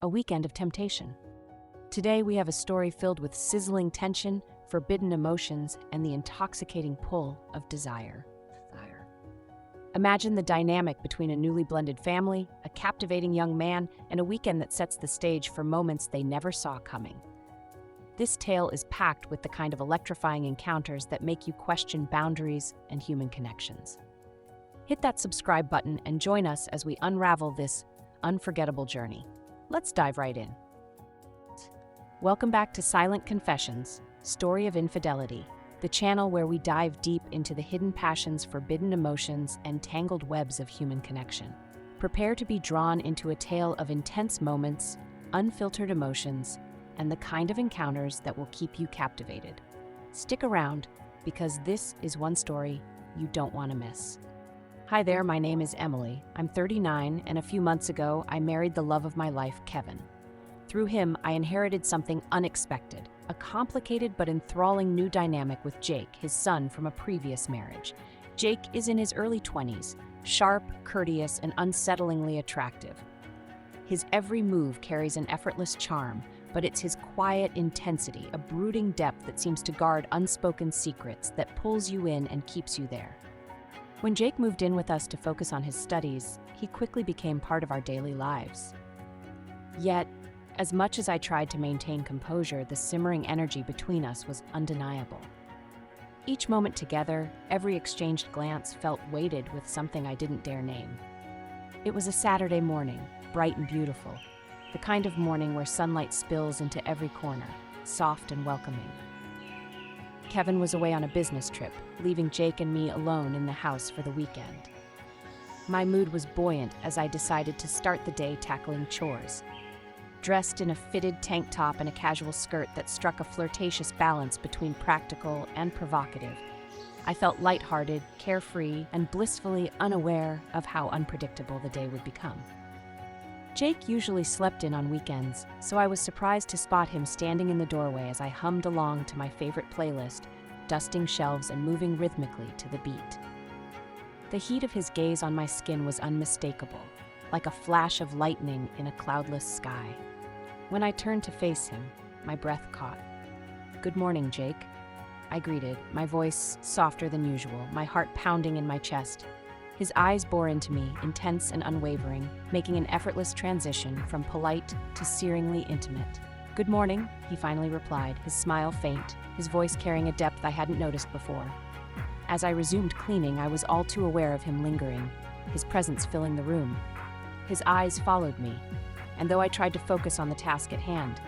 a weekend of temptation. Today we have a story filled with sizzling tension, forbidden emotions, and the intoxicating pull of desire. Imagine the dynamic between a newly blended family, a captivating young man, and a weekend that sets the stage for moments they never saw coming. This tale is packed with the kind of electrifying encounters that make you question boundaries and human connections. Hit that subscribe button and join us as we unravel this unforgettable journey. Let's dive right in. Welcome back to Silent Confessions, Story of Infidelity, the channel where we dive deep into the hidden passions, forbidden emotions, and tangled webs of human connection. Prepare to be drawn into a tale of intense moments, unfiltered emotions, and the kind of encounters that will keep you captivated. Stick around, because this is one story you don't want to miss. Hi there, my name is Emily. I'm 39, and a few months ago, I married the love of my life, Kevin. Through him, I inherited something unexpected, a complicated but enthralling new dynamic with Jake, his son from a previous marriage. Jake is in his early 20s, sharp, courteous, and unsettlingly attractive. His every move carries an effortless charm, but it's his quiet intensity, a brooding depth that seems to guard unspoken secrets that pulls you in and keeps you there. When Jake moved in with us to focus on his studies, he quickly became part of our daily lives. Yet, as much as I tried to maintain composure, the simmering energy between us was undeniable. Each moment together, every exchanged glance felt weighted with something I didn't dare name. It was a Saturday morning, bright and beautiful, the kind of morning where sunlight spills into every corner, soft and welcoming. Kevin was away on a business trip, leaving Jake and me alone in the house for the weekend. My mood was buoyant as I decided to start the day tackling chores. Dressed in a fitted tank top and a casual skirt that struck a flirtatious balance between practical and provocative, I felt lighthearted, carefree, and blissfully unaware of how unpredictable the day would become. Jake usually slept in on weekends, so I was surprised to spot him standing in the doorway as I hummed along to my favorite playlist, dusting shelves and moving rhythmically to the beat. The heat of his gaze on my skin was unmistakable, like a flash of lightning in a cloudless sky. When I turned to face him, my breath caught. "Good morning, Jake," I greeted, my voice softer than usual, my heart pounding in my chest. His eyes bore into me, intense and unwavering, making an effortless transition from polite to searingly intimate. "Good morning," he finally replied, his smile faint, his voice carrying a depth I hadn't noticed before. As I resumed cleaning, I was all too aware of him lingering, his presence filling the room. His eyes followed me, and though I tried to focus on the task at hand,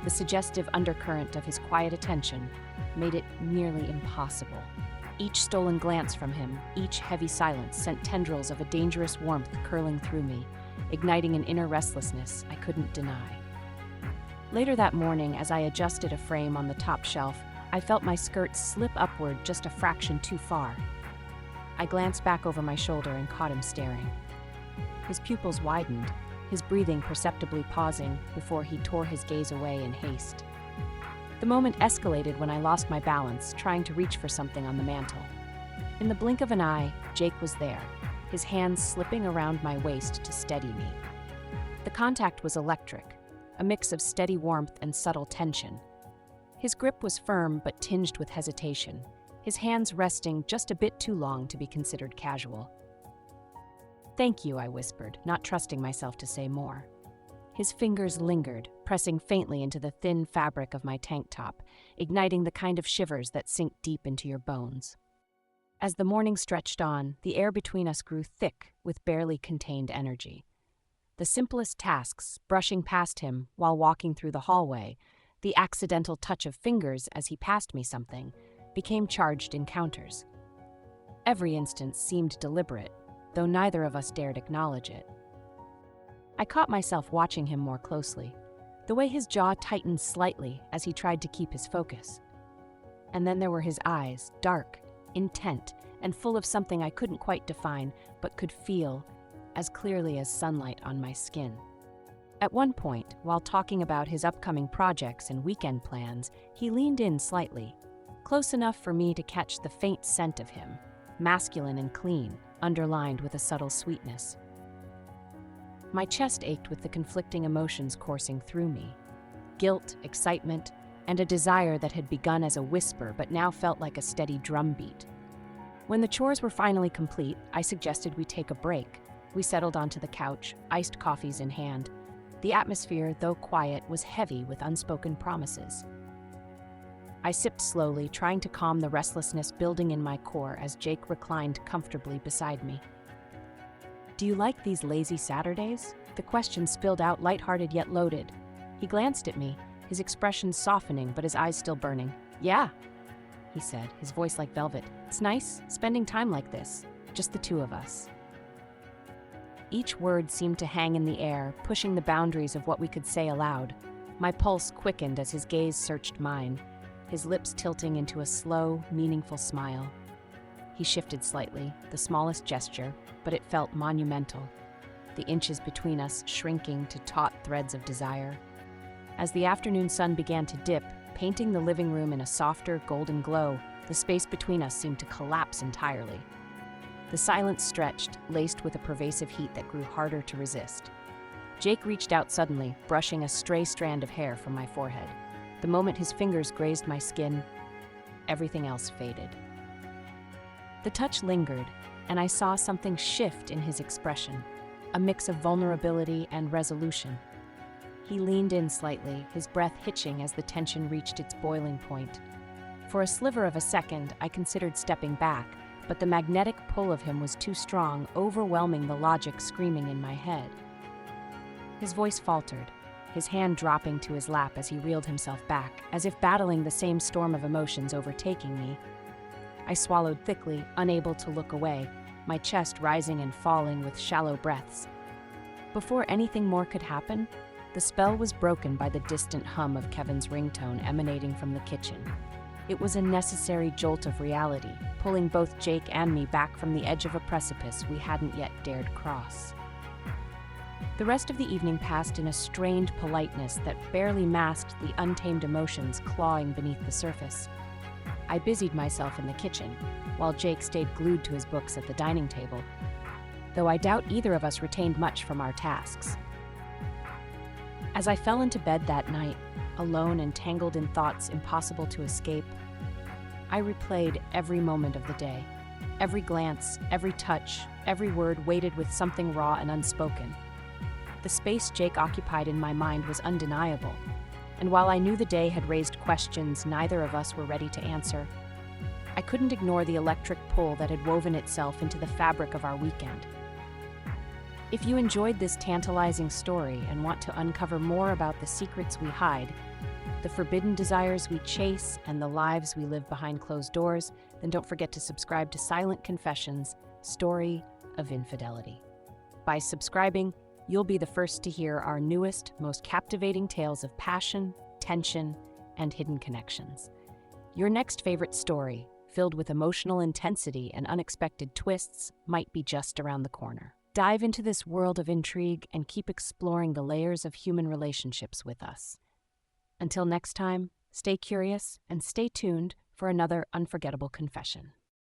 the suggestive undercurrent of his quiet attention made it nearly impossible. Each stolen glance from him, each heavy silence sent tendrils of a dangerous warmth curling through me, igniting an inner restlessness I couldn't deny. Later that morning, as I adjusted a frame on the top shelf, I felt my skirt slip upward just a fraction too far. I glanced back over my shoulder and caught him staring. His pupils widened, his breathing perceptibly pausing before he tore his gaze away in haste. The moment escalated when I lost my balance, trying to reach for something on the mantel. In the blink of an eye, Jake was there, his hands slipping around my waist to steady me. The contact was electric, a mix of steady warmth and subtle tension. His grip was firm but tinged with hesitation, his hands resting just a bit too long to be considered casual. "Thank you," I whispered, not trusting myself to say more. His fingers lingered, pressing faintly into the thin fabric of my tank top, igniting the kind of shivers that sink deep into your bones. As the morning stretched on, the air between us grew thick with barely contained energy. The simplest tasks, brushing past him while walking through the hallway, the accidental touch of fingers as he passed me something, became charged encounters. Every instance seemed deliberate, though neither of us dared acknowledge it. I caught myself watching him more closely, the way his jaw tightened slightly as he tried to keep his focus. And then there were his eyes, dark, intent, and full of something I couldn't quite define, but could feel as clearly as sunlight on my skin. At one point, while talking about his upcoming projects and weekend plans, he leaned in slightly, close enough for me to catch the faint scent of him, masculine and clean, underlined with a subtle sweetness. My chest ached with the conflicting emotions coursing through me. Guilt, excitement, and a desire that had begun as a whisper but now felt like a steady drumbeat. When the chores were finally complete, I suggested we take a break. We settled onto the couch, iced coffees in hand. The atmosphere, though quiet, was heavy with unspoken promises. I sipped slowly, trying to calm the restlessness building in my core as Jake reclined comfortably beside me. "Do you like these lazy Saturdays?" The question spilled out, lighthearted yet loaded. He glanced at me, his expression softening but his eyes still burning. "Yeah," he said, his voice like velvet. "It's nice, spending time like this, just the two of us." Each word seemed to hang in the air, pushing the boundaries of what we could say aloud. My pulse quickened as his gaze searched mine, his lips tilting into a slow, meaningful smile. He shifted slightly, the smallest gesture, but it felt monumental, the inches between us shrinking to taut threads of desire. As the afternoon sun began to dip, painting the living room in a softer, golden glow, the space between us seemed to collapse entirely. The silence stretched, laced with a pervasive heat that grew harder to resist. Jake reached out suddenly, brushing a stray strand of hair from my forehead. The moment his fingers grazed my skin, everything else faded. The touch lingered, and I saw something shift in his expression, a mix of vulnerability and resolution. He leaned in slightly, his breath hitching as the tension reached its boiling point. For a sliver of a second, I considered stepping back, but the magnetic pull of him was too strong, overwhelming the logic screaming in my head. His voice faltered, his hand dropping to his lap as he reeled himself back, as if battling the same storm of emotions overtaking me. I swallowed thickly, unable to look away, my chest rising and falling with shallow breaths. Before anything more could happen, the spell was broken by the distant hum of Kevin's ringtone emanating from the kitchen. It was a necessary jolt of reality, pulling both Jake and me back from the edge of a precipice we hadn't yet dared cross. The rest of the evening passed in a strained politeness that barely masked the untamed emotions clawing beneath the surface. I busied myself in the kitchen, while Jake stayed glued to his books at the dining table, though I doubt either of us retained much from our tasks. As I fell into bed that night, alone and tangled in thoughts impossible to escape, I replayed every moment of the day. Every glance, every touch, every word weighted with something raw and unspoken. The space Jake occupied in my mind was undeniable, and while I knew the day had raised questions neither of us were ready to answer, I couldn't ignore the electric pull that had woven itself into the fabric of our weekend. If you enjoyed this tantalizing story and want to uncover more about the secrets we hide, the forbidden desires we chase, and the lives we live behind closed doors, then don't forget to subscribe to Silent Confessions, Story of Infidelity. By subscribing, you'll be the first to hear our newest, most captivating tales of passion, tension, and hidden connections. Your next favorite story, filled with emotional intensity and unexpected twists, might be just around the corner. Dive into this world of intrigue and keep exploring the layers of human relationships with us. Until next time, stay curious and stay tuned for another unforgettable confession.